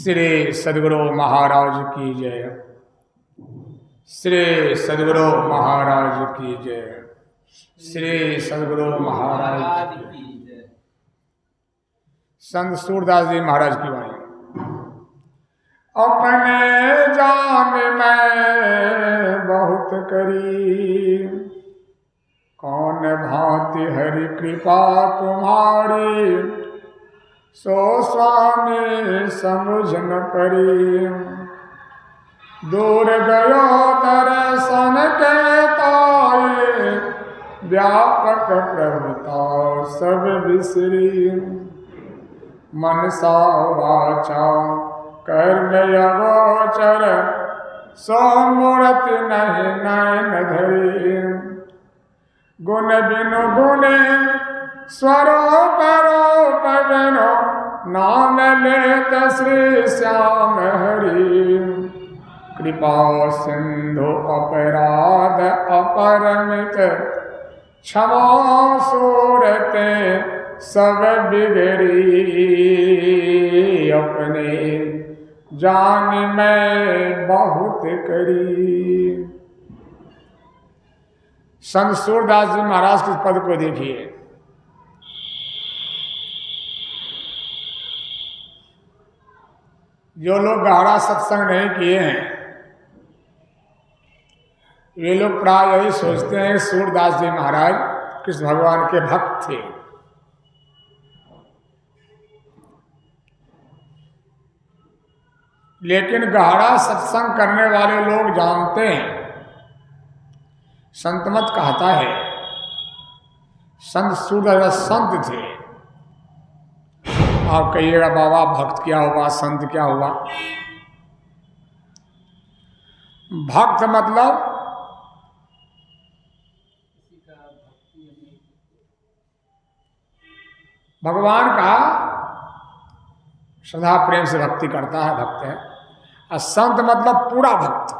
श्री सद्गुरु महाराज की जय। श्री सद्गुरु महाराज की जय। श्री सद्गुरु महाराज की जय। संत सूरदास जी महाराज की वाणी। अपने जान में बहुत करी, कौन भांति हरि कृपा तुम्हारी, सो स्वामी समझ न परी। दूर गयो दर्शन के ताये, व्यापक प्रभुता सब बिसरी। मनसा वाचा कर्म अगोचर, सो मूर्ति नहीं नैन धरी। गुण बिनु गुणे स्वरूप रूप बिनु, नाम लेत श्री श्याम हरि। कृपा सिंधु अपराध अपरमित, क्षमा सूरते सब बिगड़ी। अपने जान में बहुत करी। संत सूरदास जी महाराज के पद को देखिए। जो लोग गहरा सत्संग नहीं किए हैं, वे लोग प्राय यही सोचते हैं सूरदास जी महाराज कृष्ण भगवान के भक्त थे। लेकिन गहरा सत्संग करने वाले लोग जानते हैं, संत मत कहता है संत सूरदास संत थे। आप कहिएगा बाबा भक्त क्या हुआ, संत क्या हुआ? भक्त मतलब भगवान का श्रद्धा प्रेम से भक्ति करता है, भक्त है। और संत मतलब पूरा भक्त।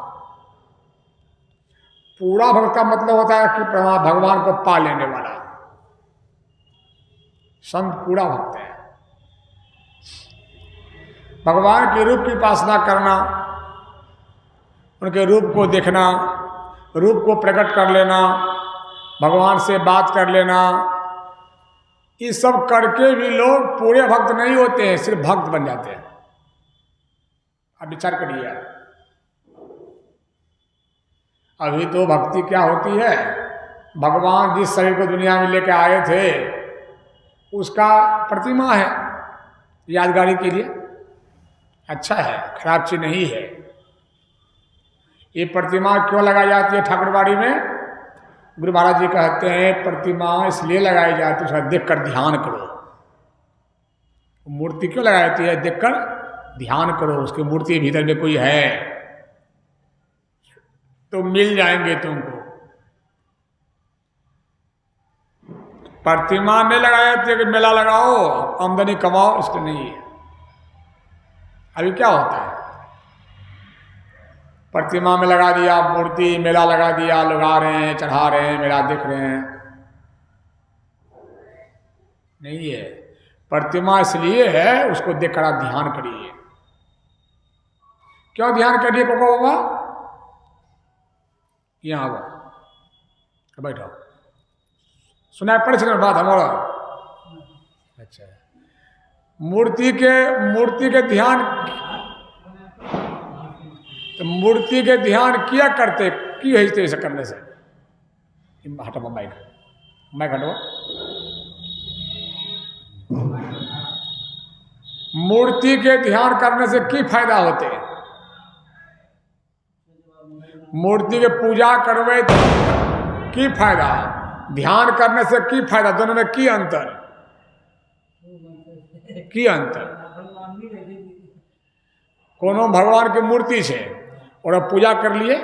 पूरा भक्त का मतलब होता है कि भगवान को पा लेने वाला। संत पूरा भक्त है। भगवान के रूप की उपासना करना, उनके रूप को देखना, रूप को प्रकट कर लेना, भगवान से बात कर लेना, ये सब करके भी लोग पूरे भक्त नहीं होते हैं, सिर्फ भक्त बन जाते हैं। अब विचार करिए आप। अभी तो भक्ति क्या होती है? भगवान जिस शरीर को दुनिया में लेकर आए थे उसका प्रतिमा है यादगारी के लिए। अच्छा है, खराब चीज नहीं है। ये प्रतिमा क्यों लगाई जाती है ठाकुरबाड़ी में? गुरु महाराज जी कहते हैं प्रतिमा इसलिए लगाई जाती है उसका देखकर ध्यान करो। मूर्ति क्यों लगाई जाती है? देखकर ध्यान करो, उसकी मूर्ति भीतर में कोई है तो मिल जाएंगे तुमको। प्रतिमा नहीं लगाई जाती है कि मेला लगाओ आमदनी कमाओ, इसको नहीं है। अभी क्या होता है? प्रतिमा में लगा दिया मूर्ति, मेला लगा दिया, लोग आ रहे हैं, चढ़ा रहे हैं, मेला देख रहे हैं। नहीं है। प्रतिमा इसलिए है उसको देखकर आप ध्यान करिए। क्यों ध्यान करिए कोको बाबा? यहाँ आओ, बैठो। सुनाई पड़े छे बात हमारा? अच्छा, मूर्ति के ध्यान, तो मूर्ति के ध्यान किया करते की है ऐसे करने से? हटो माइक हटो। मूर्ति के ध्यान करने से की फायदा होते हैं? मूर्ति के पूजा करवे तो की फायदा, ध्यान करने से की फायदा? दोनों में की अंतर? की अंतर? कोनो भगवान की मूर्ति से और पूजा कर लिए,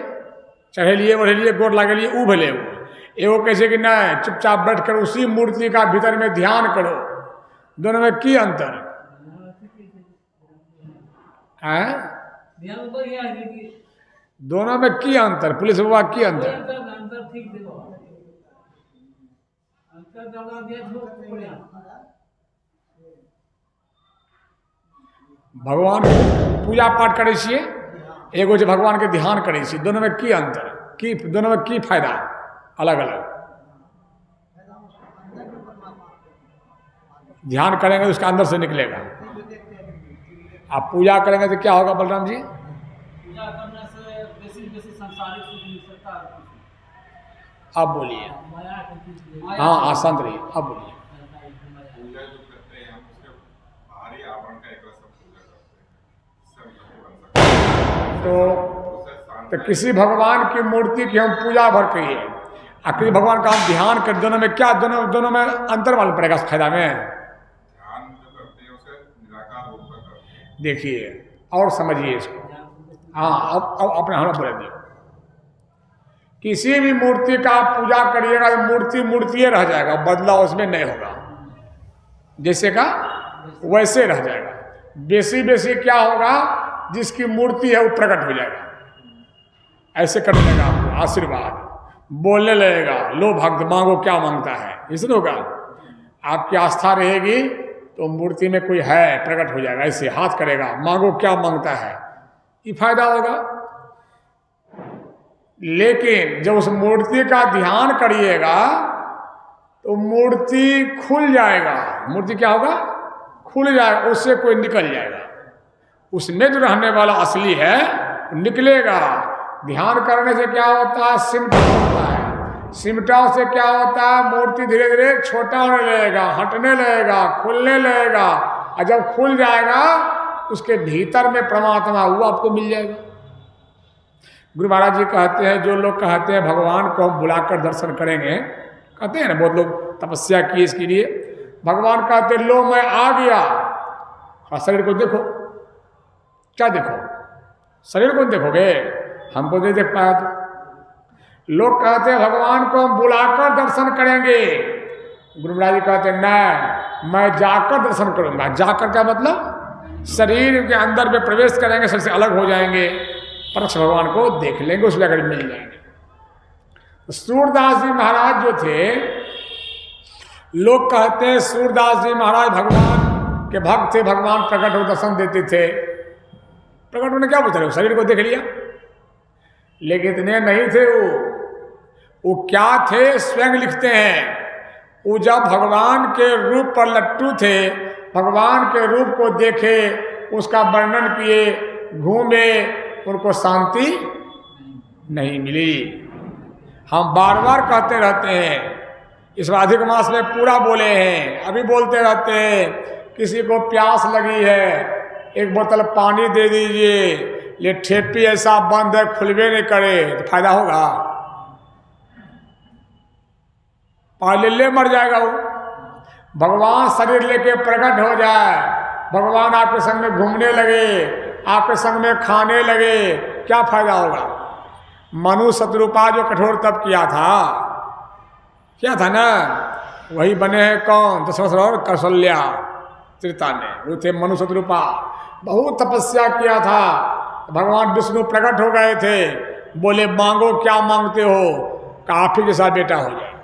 चढ़े लिए, बढ़े लिए, गोड़ लगे लिए, ऊ भले वो। एगो कैसे कि नहीं, चुपचाप बैठकर उसी मूर्ति का भीतर में ध्यान करो। दोनों में की अंतर है? दोनों में की अंतर? पुलिस विभाग की अंतर? भगवान पूजा पाठ करे छिए, एगो जो भगवान के ध्यान करे छिए, दोनों में की अंतर, की दोनों में की फायदा अलग अलग। ध्यान करेंगे तो उसका अंदर से निकलेगा। आप पूजा करेंगे तो क्या होगा बलराम जी? पूजा करने से बेसी संसारिक सुख मिल सकता है। आप बोलिए। हाँ शांत रहिए, आप बोलिए। पूजा जो करते हैं हम उसके बाहरी आवरण का एक रस्म पूजा करते हैं, तो किसी भगवान की मूर्ति की हम पूजा भर करिए और किसी भगवान का हम ध्यान कर, दोनों में क्या दोनों में अंतर मालूम पड़ेगा फायदा में? ध्यान जो करते हैं उसे निराकार रूप का करते हैं। देखिए और समझिए इसको। हाँ अब अपने हम बोल दिए, किसी भी मूर्ति का पूजा करिएगा तो मूर्ति मूर्ति रह जाएगा, बदलाव उसमें नहीं होगा, जैसे का वैसे रह जाएगा। बेसी क्या होगा, जिसकी मूर्ति है वो प्रकट हो जाएगा, ऐसे करने लगेगा आपको आशीर्वाद, बोलने लगेगा, लो भक्त मांगो क्या मांगता है, इसलिए होगा। आपकी आस्था रहेगी तो मूर्ति में कोई है प्रकट हो जाएगा, ऐसे हाथ करेगा, मांगो क्या मांगता है, ये फायदा होगा। लेकिन जब उस मूर्ति का ध्यान करिएगा तो मूर्ति खुल जाएगा। मूर्ति क्या होगा? खुल जाएगा, उससे कोई निकल जाएगा, उसमें जो रहने वाला असली है निकलेगा। ध्यान करने से क्या होता है? सिमटा होता है, सिमटा से क्या होता है? मूर्ति धीरे धीरे छोटा होने लगेगा, हटने लगेगा, खुलने लगेगा, और जब खुल जाएगा उसके भीतर में परमात्मा वो आपको मिल जाएगा। गुरु महाराज जी कहते हैं, जो लोग कहते हैं भगवान को हम बुलाकर दर्शन करेंगे, कहते हैं ना बहुत लोग तपस्या किए इसके लिए, भगवान कहते लो मैं आ गया, और शरीर को देखो, क्या देखो? शरीर को देखोगे, हमको नहीं देख पाया तो। लोग कहते हैं भगवान को हम बुलाकर दर्शन करेंगे, गुरु महाराज जी कहते हैं नहीं, मैं जाकर दर्शन करूंगा। जाकर का मतलब शरीर के अंदर में प्रवेश करेंगे, सबसे अलग हो जाएंगे, परक्ष भगवान को देख लेंगे, उसमें अगर मिल जाएंगे। तो सूरदास जी महाराज जो थे, लोग कहते हैं सूरदास जी महाराज भगवान के भक्त थे, भगवान प्रकट हो दर्शन देते थे। प्रकट होने क्या बोलते रहे, शरीर को देख लिया, लेकिन इतने नहीं थे वो क्या थे? स्वयं लिखते हैं, वो जब भगवान के रूप पर लट्टू थे, भगवान के रूप को देखे, उसका वर्णन किए, घूमे, उनको शांति नहीं मिली। हम बार बार कहते रहते हैं, इस अधिक मास में पूरा बोले हैं, अभी बोलते रहते हैं, किसी को प्यास लगी है, एक बोतल पानी दे दीजिए, ये ठेपी ऐसा बंद है खुलबे नहीं करे, तो फायदा होगा? पानी ले मर जाएगा वो। भगवान शरीर लेके प्रकट हो जाए, भगवान आपके संग में घूमने लगे, आपके संग में खाने लगे, क्या फायदा होगा? मनु शत्रुपा जो कठोर तप किया था ना, वही बने हैं कौन? दशरथ और कौशल्या त्रेता में, वो थे मनु शत्रुपा। बहुत तपस्या किया था, भगवान विष्णु प्रकट हो गए थे, बोले मांगो क्या मांगते हो, काफी के साथ बेटा हो जाए।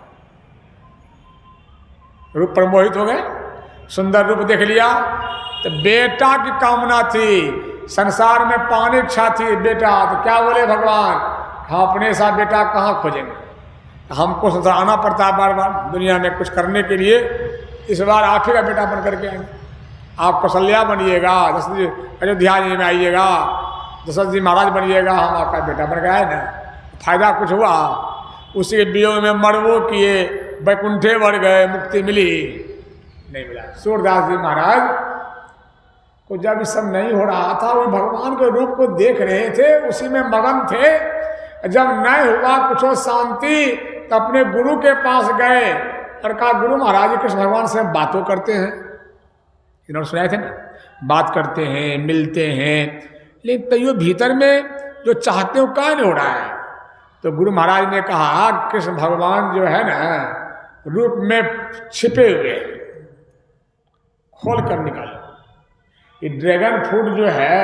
रूप पर मोहित हो गए, सुंदर रूप देख लिया, तो बेटा की कामना थी, संसार में पाने इच्छा थी बेटा, तो क्या बोले भगवान, हम अपने साथ बेटा कहाँ खोजेंगे, हमको संसार आना पड़ता है बार बार दुनिया में कुछ करने के लिए, इस बार आप ही का बेटा बन करके आएंगे, आप कौशल्या बनिएगा, दशरथ जी अयोध्या जी में आइएगा, दशरथ जी महाराज बनिएगा, हम आपका बेटा बन गए ना। फायदा कुछ हुआ? उसी के वियोग में मरवो किए, बैकुंठे बढ़ गए, मुक्ति मिली नहीं मिला। सूरदास जी महाराज को जब ये सब नहीं हो रहा था, वो भगवान के रूप को देख रहे थे, उसी में मगन थे। जब नहीं हुआ कुछ शांति, तो अपने गुरु के पास गए और कहा, गुरु महाराज कृष्ण भगवान से हम बातों करते हैं, इन्होंने सुनाए थे ना, बात करते हैं, मिलते हैं, लेकिन तैयो भीतर में जो चाहते हो क्या नहीं हो रहा है। तो गुरु महाराज ने कहा, कृष्ण भगवान जो है ना रूप में छिपे हुए, खोल कर निकालो। ये ड्रैगन फ्रूट जो है,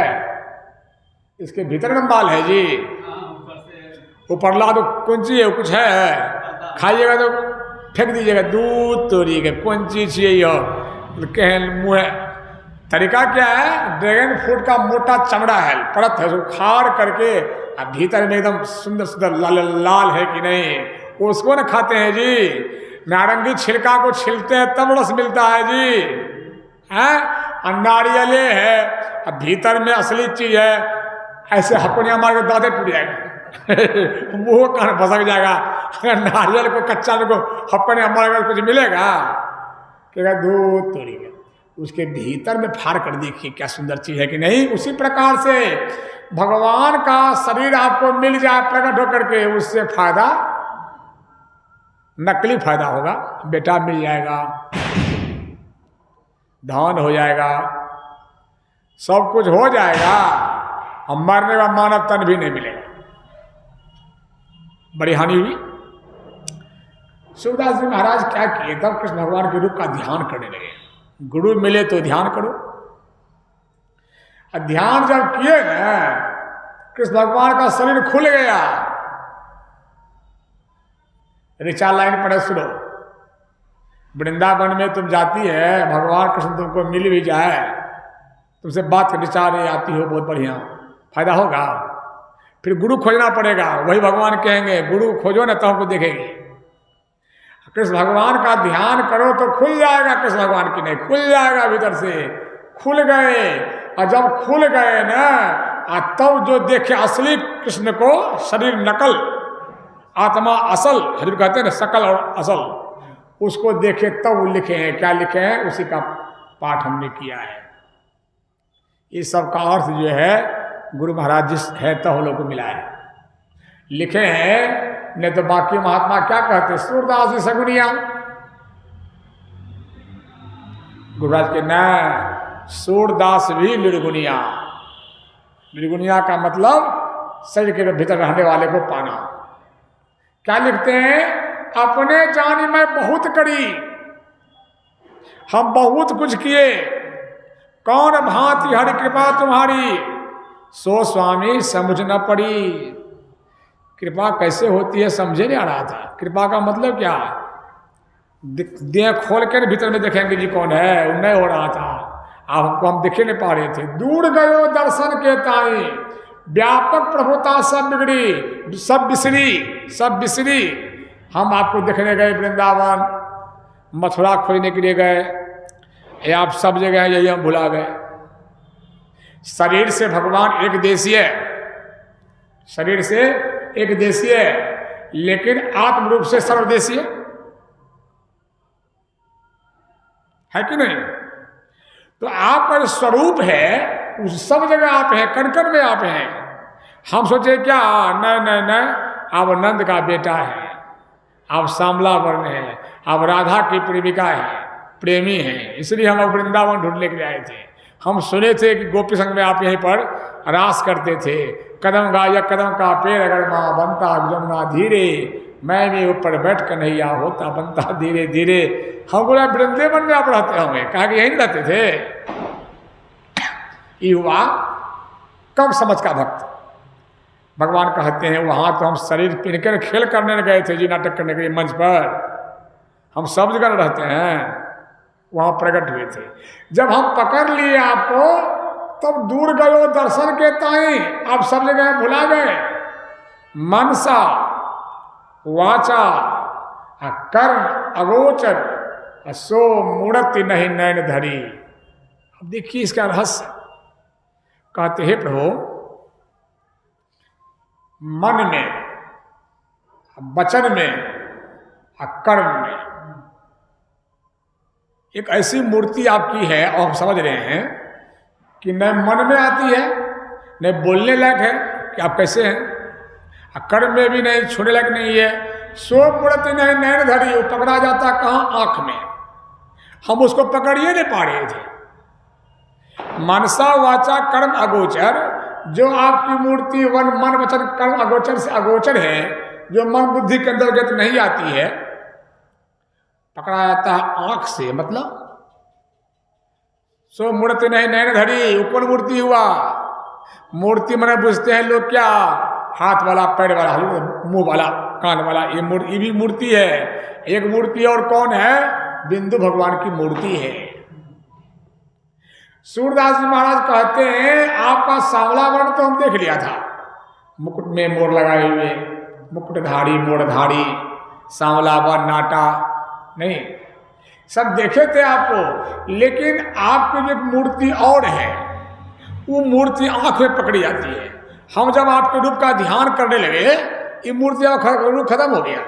इसके भीतर में बाल है जी, ऊपर ला तो कौन चीज है, कुछ है, खाइएगा तो फेंक दीजिएगा, दूध तोड़िएगा, कौन चीज चाहिए, कहन मुँह तरीका क्या है, ड्रैगन फ्रूट का मोटा चमड़ा है, परत है, उसको खाड़ करके अब भीतर में एकदम सुंदर सुंदर लाल लाल है कि नहीं, उसको ना खाते हैं जी। नारंगी छिलका को छिलते हैं तब रस मिलता है जी, हैं। नारियले है, अब भीतर में असली चीज है, ऐसे हपनियाँ मार के दांते टूट जाएगा मुंह कान फंसक जाएगा। अगर नारियल को कच्चा को हपनियाँ मार कर कुछ मिलेगा, क्या दूध तोड़ी गया, उसके भीतर में फाड़ कर देखिए क्या सुंदर चीज है कि नहीं। उसी प्रकार से भगवान का शरीर आपको मिल जाए प्रकट होकर के, उससे फायदा नकली फायदा होगा। बेटा मिल जाएगा, धन हो जाएगा, सब कुछ हो जाएगा, और मरने का मानव तन भी नहीं मिलेगा, बड़ी हानि हुई। सूरदास जी महाराज क्या किए, तब कृष्ण भगवान के रूप का ध्यान करने लगे। गुरु मिले तो ध्यान करो, और ध्यान जब किए ना, कृष्ण भगवान का शरीर खुल गया। ऋचा लाइन पढ़े सुनो, वृंदावन में तुम जाती है, भगवान कृष्ण तुमको मिल भी जाए, तुमसे बात करनी चाह रही आती हो, बहुत बढ़िया, फायदा होगा। फिर गुरु खोजना पड़ेगा, वही भगवान कहेंगे गुरु खोजो ना तो हमको देखेंगे। कृष्ण भगवान का ध्यान करो तो खुल जाएगा, कृष्ण भगवान की नहीं खुल जाएगा, भीतर से खुल गए। और जब खुल गए ना, तब जो देखे असली कृष्ण को, शरीर नकल, आत्मा असल, हजूर कहते हैं ना सकल और असल, उसको देखे तब वो लिखे हैं। क्या लिखे हैं, उसी का पाठ हमने किया है। इस सब का अर्थ जो है गुरु महाराज जिस है तो हम लोग को मिला है, लिखे हैं, नहीं तो बाकी महात्मा क्या कहते, सूरदास जी सगुनिया। गुरुराज के न, सूरदास भी निर्गुनिया। निर्गुनिया का मतलब शरीर के भीतर रहने वाले को पाना। क्या लिखते हैं, अपने जानी में बहुत करी, हम बहुत कुछ किए, कौन भांति हरि कृपा तुम्हारी, सो स्वामी समझ न पड़ी। कृपा कैसे होती है समझे नहीं आ रहा था। कृपा का मतलब क्या, देह खोल कर भीतर में देखेंगे जी कौन है, वो नहीं हो रहा था। आप हमको हम दिखे नहीं पा रहे थे। दूर गयो दर्शन के ताई, व्यापक प्रभुता सब बिगड़ी, सब बिसरी। हम आपको देखने गए वृंदावन, मथुरा खोजने के लिए गए, ये आप सब जगह यही हम भुला गए। शरीर से भगवान एक देशीय, शरीर से एक देशीय, लेकिन आत्म रूप से सर्वदेशीय है कि नहीं। तो आपका स्वरूप है, उस सब जगह आप हैं, कण कण में आप हैं। हम सोचे क्या, नहीं, आप नंद का बेटा है, आप श्यामला वर्ण है, आप राधा की प्रेमिका है, प्रेमी हैं, इसलिए हम लोग वृंदावन ढूंढने के लिए आए थे। हम सुने थे कि गोपी संघ में आप यहीं पर रास करते थे। कदम गाया कदम का पेड़ अगर माँ बनता जमुना धीरे, मैं भी ऊपर बैठ कर नहीं आ होता बनता धीरे धीरे। हम बोला वृंदावन में आप रहते होंगे, कहा कि यहीं रहते थे। ये हुआ कब समझ का भक्त। भगवान कहते हैं वहां तो हम शरीर पहनकर खेल करने गए थे जी, नाटक करने के लिए मंच पर। हम सब जगह रहते हैं, वहां प्रकट हुए थे। जब हम पकड़ लिए आपको, तब दूर गयो दर्शन के ताई, आप सब जगह भुला गए। मनसा वाचा कर्म अगोचर, सो मूर्ति नहीं नैन धरी। अब देखिए इसका रहस्य। कहते हैं प्रभु, मन में, वचन में, कर्म में एक ऐसी मूर्ति आपकी है, और हम समझ रहे हैं कि न मन में आती है, न बोलने लायक है कि आप कैसे हैं, कर्म में भी नहीं, छूने लायक नहीं है। सो मूर्ति नहीं नैन धरी, वो पकड़ा जाता कहाँ, आंख में। हम उसको पकड़िए नहीं पा रहे थे। मनसा वाचा कर्म अगोचर, जो आपकी मूर्ति मन वचन कर्म अगोचर से अगोचर है, जो मन बुद्धि के अंतर्गत नहीं आती है, पकड़ा जाता है आंख से। मतलब सो मूर्ति नहीं नैन धरी, ऊपर मूर्ति हुआ। मूर्ति मैंने बुझते हैं लोग क्या, हाथ वाला, पैर वाला, मुंह वाला, कान वाला, ये भी मूर्ति है। एक मूर्ति और कौन है, बिंदु भगवान की मूर्ति है। सूरदास जी महाराज कहते हैं आपका सांवला वर्ण तो हम देख लिया था, मुकुट में मोर लगाए हुए, मुकुटधारी मोरधारी, सांवला वर्ण नाटा, नहीं सब देखे थे आपको, लेकिन आपकी जो एक मूर्ति और है, वो मूर्ति आंख में पकड़ी जाती है। हम जब आपके रूप का ध्यान करने लगे, ये मूर्ति रूप खत्म हो गया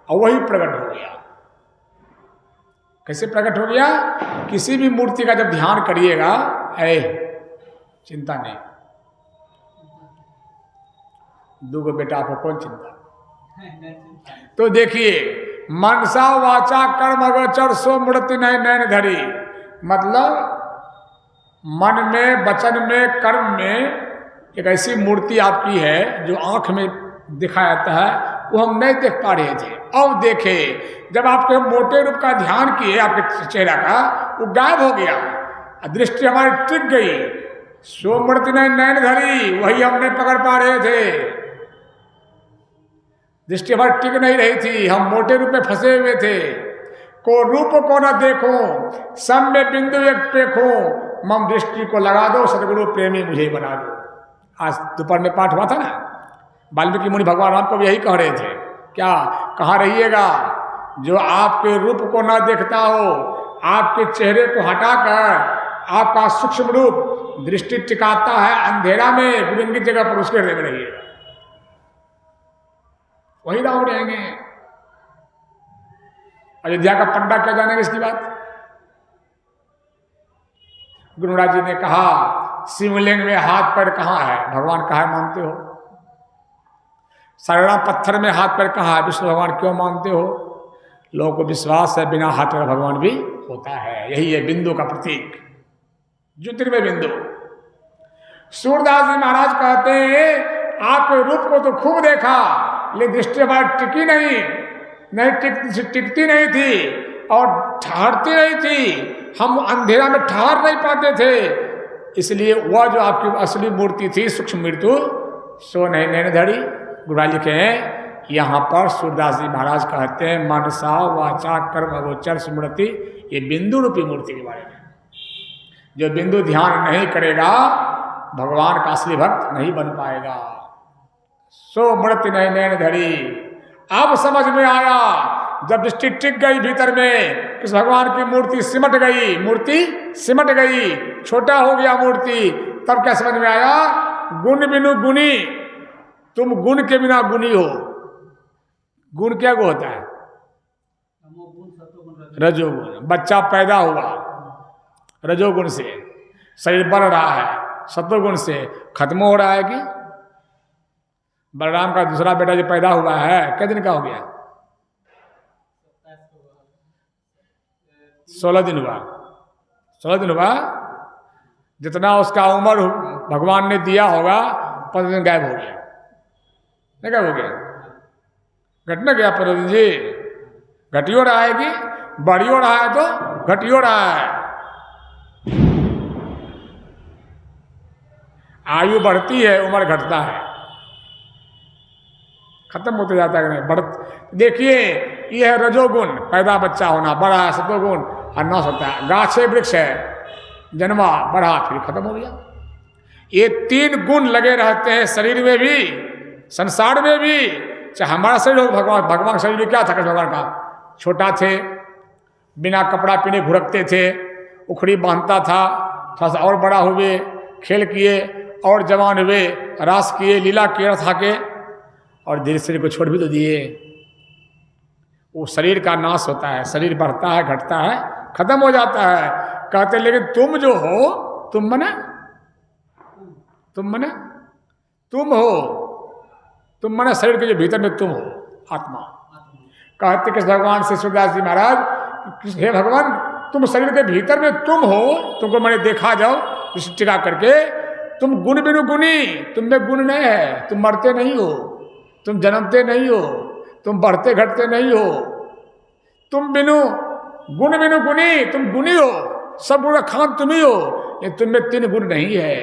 और वही प्रकट हो गया। कैसे प्रकट हो गया? किसी भी मूर्ति का जब ध्यान करिएगा, चिंता नहीं, दूगो बेटा आपको कौन चिंता। तो देखिए, मनसा वाचा कर्म अगोचर सो मूर्ति नहीं नैन धरी, मतलब मन में, वचन में, कर्म में एक ऐसी मूर्ति आपकी है जो आंख में दिखाया जाता है, वो हम नहीं देख पा रहे थे। अब देखे, जब आपके मोटे रूप का ध्यान किए आपके चेहरा का, वो गायब हो गया, दृष्टि हमारी टिक गई। सो मूर्ति नहीं नैन धरी, वही हम नहीं पकड़ पा रहे थे, दृष्टि हमारी टिक नहीं रही थी, हम मोटे रूप में फंसे हुए थे। को रूप को न देखो, सब में बिंदु एक देखो, मम दृष्टि को लगा दो, सतगुरु प्रेमी मुझे बना दो। आज दोपहर में पाठ हुआ था ना, वाल्मीकि मुनि भगवान राम को भी यही कह रहे थे, क्या कहाँ रहिएगा, जो आपके रूप को न देखता हो, आपके चेहरे को हटाकर आपका सूक्ष्म रूप दृष्टि टिकाता है अंधेरा में, गुरु की जगह पर उसके हृदय में रहिएगा, वही राम रहेंगे। अयोध्या का पंडा क्या जानेगा इसकी बात? गुरुराज जी ने कहा, शिवलिंग में हाथ पैर कहाँ है, भगवान कहाँ है मानते हो? सरड़ा पत्थर में हाथ पैर कहाँ है, विष्णु भगवान क्यों मानते हो? लोगों को विश्वास है बिना हाथ पैर भगवान भी होता है। यही है बिंदु का प्रतीक, ज्योतिर्मय बिंदु। सूरदास जी महाराज कहते हैं, आपके रूप को तो खूब देखा, लेकिन दृष्टि हमारी टिकी नहीं टिकती नहीं थी और ठहरती नहीं थी, हम अंधेरा में ठहर नहीं पाते थे। इसलिए वह जो आपकी असली मूर्ति थी, सूक्ष्म मृत्यु, सो नहीं नैन धड़ी। गुरुराज लिखे हैं यहाँ पर, सूरदास जी महाराज कहते हैं, मनसा वाचा कर्म अगोचर स्मृति, ये बिंदु रूपी मूर्ति के बारे में। जो बिंदु ध्यान नहीं करेगा, भगवान का असली भक्त नहीं बन पाएगा। सो मूर्ति नहीं नैन धड़ी। अब समझ में आया, जब दृष्टि टिक गई भीतर में, किस भगवान की मूर्ति सिमट गई, मूर्ति सिमट गई, छोटा हो गया मूर्ति, तब क्या समझ में आया? गुण बिनु गुणी, तुम गुण के बिना गुणी हो। गुण क्या को होता है? रजोगुण। बच्चा पैदा हुआ रजोगुण से, शरीर बढ़ रहा है सत्वगुण से, खत्म हो रहा है कि? बलराम का दूसरा बेटा जो पैदा हुआ है, कितने दिन का हो गया? 16 दिन हुआ। 16 दिन हुआ, जितना उसका उम्र भगवान ने दिया होगा, 15 दिन गायब हो गया। नहीं गायब हो गया? घटना गया प्रभु जी, घटियो रहा है कि बढ़ियो रहा है तो घटियो रहा है। आयु बढ़ती है, उम्र घटता है, खत्म होते जाता है। बढ़ देखिए, यह है रजोगुण, पैदा बच्चा होना, बड़ा है सत्वगुण, और नाश होता है। गाछे वृक्ष है, जन्मा बढ़ा फिर खत्म हो गया। ये 3 गुण लगे रहते हैं शरीर में भी, संसार में भी। चाहे हमारा शरीर हो, भगवान का शरीर क्या था? कृष्ण भगवान का छोटा थे, बिना कपड़ा पहने घुरकते थे, उखड़ी बांधता था, थोड़ा सा और बड़ा हुए, खेल किए और जवान हुए, रास किए, लीला किए रथ के, और धीरे शरीर को छोड़ भी तो दिए। वो शरीर का नाश होता है, शरीर बढ़ता है, घटता है, खत्म हो जाता है। कहते लेकिन तुम जो हो, तुम मने तुम मने शरीर के जो भीतर में तुम हो, आत्मा। कहते कृष्ण भगवान से सूरदास जी महाराज, हे भगवान, तुम शरीर के भीतर में तुम हो, तुमको मैंने देखा जाओ दृष्टिका करके, तुम गुण बिनु गुणी, तुम में गुण नहीं है, तुम मरते नहीं हो, तुम जन्मते नहीं हो, तुम बढ़ते घटते नहीं हो, तुम बिनु गुण बिनु गुणी, तुम गुणी हो, सब गुण खान तुम ही हो, ये तुम में 3 गुण नहीं है।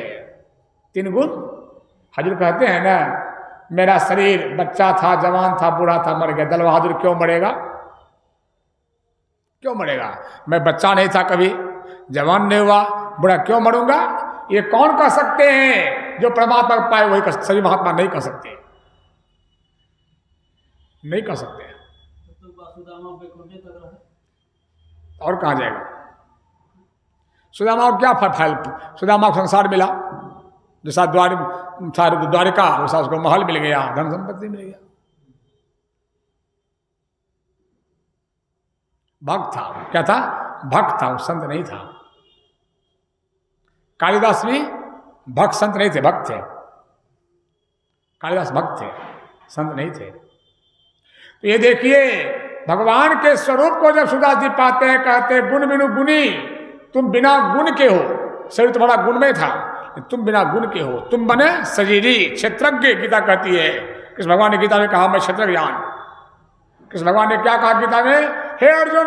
3 गुण हजूर कहते हैं ना, मेरा शरीर बच्चा था, जवान था, बूढ़ा था, मर गया। दल बहादुर क्यों मरेगा? क्यों मरेगा? मैं बच्चा नहीं था कभी, जवान नहीं हुआ, बुरा क्यों मरूंगा? ये कौन कह सकते हैं? जो परमात्मा को पाए वही सभी महात्मा नहीं कह सकते, नहीं कह सकते। तो सुदामा बैकुंठ तक रहे, और कहाँ जाएगा? सुदामा को क्या फल? सुदामा को संसार मिला, जैसा द्वारिका वैसा उसको महल मिल गया, धन संपत्ति मिल गया। भक्त था। क्या था? भक्त था, संत नहीं था। कालिदास भी भक्त संत नहीं थे, भक्त थे। कालिदास भक्त थे, संत नहीं थे। तो ये देखिए, भगवान के स्वरूप को जब सुदास जी पाते हैं, कहते हैं गुण बिनु गुणी, तुम बिना गुण के हो। शरीर तुम्हारा गुण में था, तुम बिना गुण के हो। तुम बने शरीरी, क्षेत्रज्ञ, गीता कहती है। कृष्ण भगवान ने गीता में कहा मैं क्षेत्रज्ञान। कृष्ण भगवान ने क्या कहा गीता में? हे अर्जुन,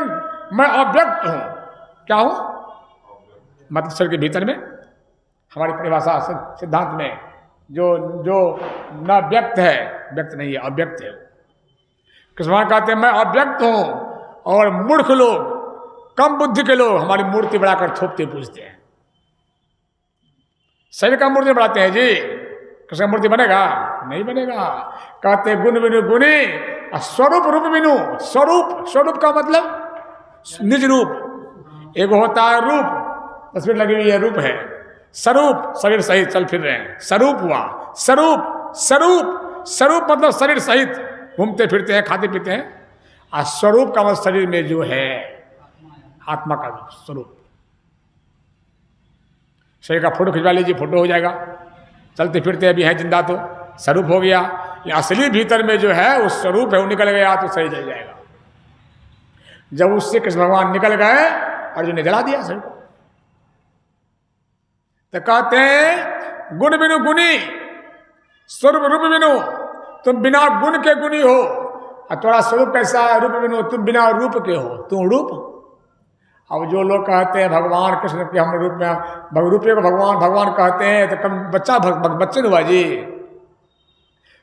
मैं अव्यक्त हूं। क्या हूं? मतलब शरीर के भीतर में, हमारी परिभाषा सिद्धांत में जो न व्यक्त है, व्यक्त नहीं है, अव्यक्त है। कृष्ण भगवान कहते हैं मैं अव्यक्त हूं, और मूर्ख लोग, कम बुद्धि के लोग हमारी मूर्ति बढ़ाकर थोपते पूछते हैं। शरीर का मूर्ति बढ़ाते हैं जी, कृष्ण का मूर्ति बनेगा? नहीं बनेगा। कहते गुण बिनु गुणी, स्वरूप रूप बिनु। स्वरूप, स्वरूप का मतलब निज रूप। एक होता है रूप, तस्वीर लगी हुई है, रूप है। स्वरूप, शरीर सहित चल फिर रहे हैं, स्वरूप हुआ। स्वरूप, स्वरूप, स्वरूप मतलब शरीर सहित घूमते फिरते हैं, खाते पीते हैं। और स्वरूप का मतलब शरीर में जो है आत्मा का स्वरूप। शरीर का फोटो खिंचवा लीजिए, फोटो हो जाएगा। चलते फिरते अभी है जिंदा तो स्वरूप हो गया। असली भीतर में जो है वो स्वरूप है, वो निकल गया तो सही चल जाएगा। जब उससे कृष्ण भगवान निकल गए, अर्जुन ने जला दिया शरीर को। तो कहते हैं गुण बिनु गुणी, स्वरूप रूप बिनु। तुम बिना गुण के गुणी हो, और तुम्हारा स्वरूप कैसा है? रूप बिनु, तुम बिना रूप के हो, तुम रूप। अब जो लोग कहते हैं भगवान कृष्ण के हम रूप में, रूपे को भगवान भगवान कहते हैं, तो कम बच्चा बच्चे हुआ जी।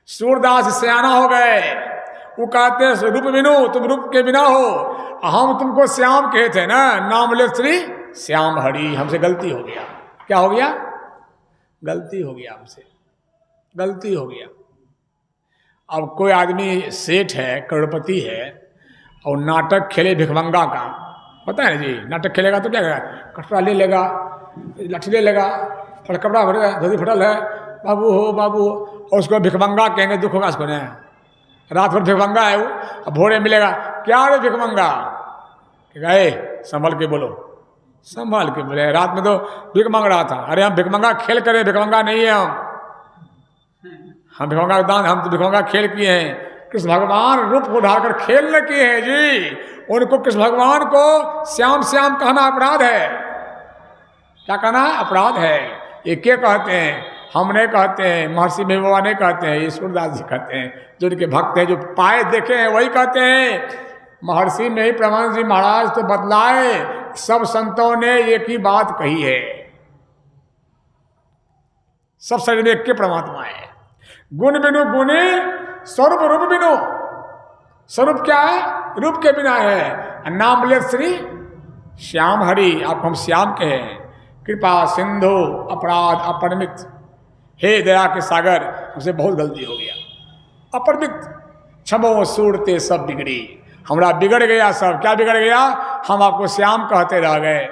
सूरदास सियाना हो गए, वो कहते हैं रूप बिनु, तुम रूप के बिना हो। हम तुमको श्याम कहे थे ना, नाम ले श्री श्याम हरि। हमसे गलती हो गया। क्या हो गया? गलती हो गया, हमसे गलती हो गया। अब कोई आदमी सेठ है, करोड़पति है, और नाटक खेले भिखमंगा का, पता है ना जी, नाटक खेलेगा तो क्या करेगा? कटरा ले लेगा, लाठी ले लेगा, थोड़ा कपड़ा भर धोती फटल है, बाबू हो बाबू हो, और उसको भिखमंगा कहेंगे, दुख होगा उसको। नहीं, रात भर भिखमंगा है वो, अब भोरे मिलेगा, क्या रे भिखमंगा? गए संभल के बोलो, संभाल के बोले। रात में तो भिख मांग रहा था। अरे हम भिखमंगा खेल करें, भिखमंगा नहीं है हम भिखमंगा दान, हम तो भिखमंगा खेल किए हैं। कृष्ण भगवान रूप को ढालकर खेलने किए हैं जी। उनको कृष्ण भगवान को श्याम श्याम कहना अपराध है। क्या कहना? अपराध है। ये क्या कहते हैं? हम नहीं कहते हैं, महर्षि में बाबा नहीं कहते हैं, ये सूरदास जी कहते हैं। जो उनके भक्त हैं, जो पाए देखे हैं, वही कहते हैं। महर्षि में ही परमानंद जी महाराज तो बतलाए, सब संतों ने एक ही बात कही है। सब शरीर में एक के परमात्मा है। गुण बिनु गुणी, स्वरूप रूप बिनु। स्वरूप क्या है? रूप के बिना है। नाम ले श्री श्याम हरि, आपको हम श्याम कहें। कृपा सिंधु अपराध अपरिमित, हे दया के सागर, हमसे बहुत गलती हो गया। अपरिमित क्षमो सूरते सब बिगड़ी, हमारा बिगड़ गया सब। क्या बिगड़ गया? हम आपको श्याम कहते रह गए,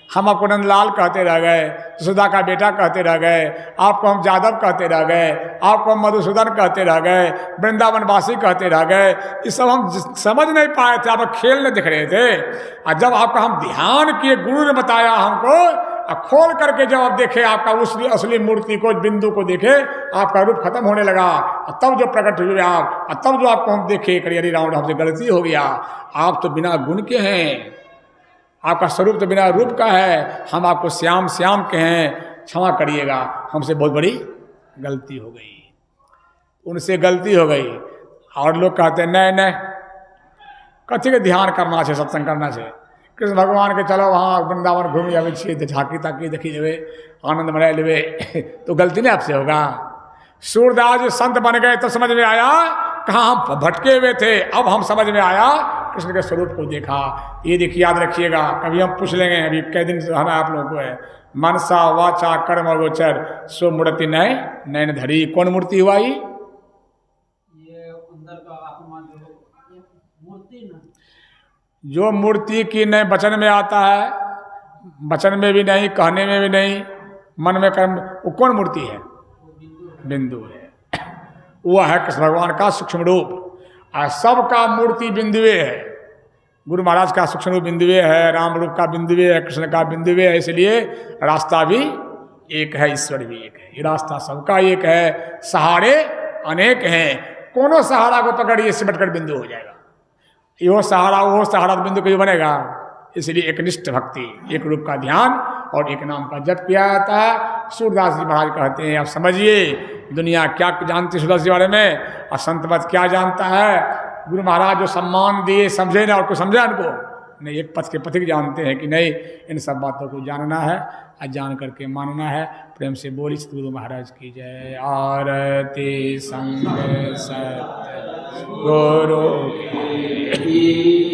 हम आपको नंदलाल कहते रह गए, सुधा का बेटा कहते रह गए, आपको हम जादव कहते रह गए, आपको हम मधुसूदन कहते रह गए, वृंदावनवासी कहते रह गए। ये सब हम समझ नहीं पाए थे, आप खेलने दिख रहे थे। और जब आपका हम ध्यान किए, गुरु ने बताया हमको, खोल करके जब आप देखे आपका उसकी असली मूर्ति को, बिंदु को देखे, आपका रूप खत्म होने लगा। और तब जो प्रकट हुए आप, और तब जो आपको हम देखे, करिए राउंड हमसे गलती हो गया। आप तो बिना गुण के हैं, आपका स्वरूप तो बिना रूप का है। हम आपको श्याम श्याम के हैं, क्षमा करिएगा, हमसे बहुत बड़ी गलती हो गई। उनसे गलती हो गई। और लोग कहते हैं नहीं नहीं, कथी के ध्यान करना चाहिए, सत्संग करना चाहिए। कृष्ण भगवान के चलो वहाँ वृंदावन घूम आवे छे, झाँकी ताकी देखी देवे, आनंद मनाए लेवे, तो गलती नहीं आपसे होगा। सूरदास जी संत बन गए तो समझ में आया, कहाँ हम भटके हुए थे, अब हम समझ में आया, कृष्ण के स्वरूप को देखा। ये देखिए, याद रखिएगा, कभी हम पूछ लेंगे, अभी कई दिन रहना आप लोगों को है, मनसा वाचा कर्म गोचर सो मूर्ति नय नैन धरी। कौन मूर्ति हुआ ये अंदर का आत्मा जो मूर्ति ना, जो मूर्ति की न वचन में आता है, वचन में भी नहीं, कहने में भी नहीं, मन में कर्म, वो कौन मूर्ति है? बिंदु है। वह है कृष्ण भगवान का सूक्ष्म रूप। और सबका मूर्ति बिंदुए है। गुरु महाराज का सूक्ष्म रूप बिंदुए है, राम रूप का बिंदुए है, कृष्ण का बिंदुए है। इसलिए रास्ता भी एक है, ईश्वर भी एक है। ये रास्ता सबका एक है, सहारे अनेक हैं। कोनो सहारा को पकड़िए सिमटकर बिंदु हो जाएगा। यो सहारा वो सहारा बिंदु कहीं बनेगा। इसलिए एकनिष्ठ भक्ति, एक रूप का ध्यान और एक नाम का जप किया जाता है। सूरदास जी महाराज कहते हैं, आप समझिए दुनिया क्या जानती है सूरदास जी बारे में, और संत मत क्या जानता है। गुरु महाराज जो सम्मान दिए, समझे ना और कुछ समझा उनको नहीं, एक पथ के पथिक जानते हैं कि नहीं, इन सब बातों को जानना है और जान करके मानना है। प्रेम से बोली गुरु महाराज की जय। आरती संग सत्य गुरु की।